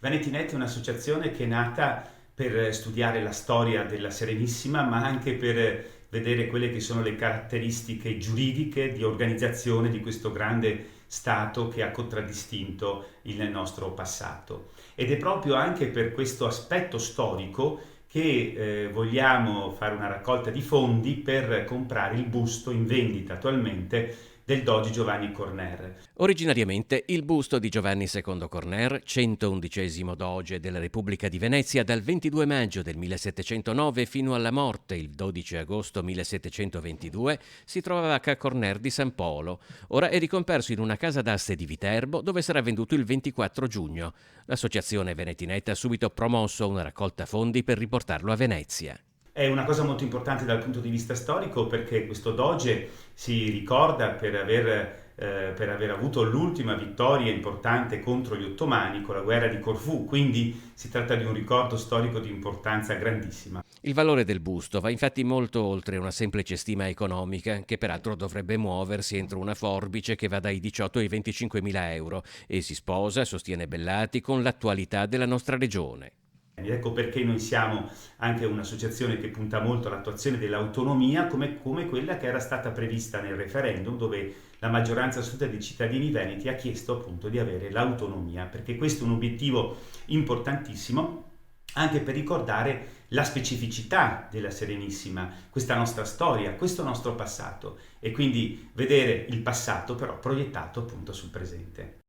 VanityNet è un'associazione che è nata per studiare la storia della Serenissima, ma anche per vedere quelle che sono le caratteristiche giuridiche di organizzazione di questo grande Stato che ha contraddistinto il nostro passato. Ed è proprio anche per questo aspetto storico che vogliamo fare una raccolta di fondi per comprare il busto in vendita attualmente del Doge Giovanni Corner. Originariamente il busto di Giovanni II Corner, 111° doge della Repubblica di Venezia dal 22 maggio del 1709 fino alla morte il 12 agosto 1722, si trovava a Corner di San Polo. Ora è ricomperso in una casa d'aste di Viterbo dove sarà venduto il 24 giugno. L'associazione VanityNet ha subito promosso una raccolta fondi per riportarlo a Venezia. È una cosa molto importante dal punto di vista storico perché questo doge si ricorda per aver avuto l'ultima vittoria importante contro gli ottomani con la guerra di Corfù, quindi si tratta di un ricordo storico di importanza grandissima. Il valore del busto va infatti molto oltre una semplice stima economica, che peraltro dovrebbe muoversi entro una forbice che va dai 18 ai 25 mila euro e si sposa, sostiene Bellati, con l'attualità della nostra regione. Ecco perché noi siamo anche un'associazione che punta molto all'attuazione dell'autonomia come quella che era stata prevista nel referendum dove la maggioranza assoluta dei cittadini veneti ha chiesto appunto di avere l'autonomia, perché questo è un obiettivo importantissimo anche per ricordare la specificità della Serenissima, questa nostra storia, questo nostro passato e quindi vedere il passato però proiettato appunto sul presente.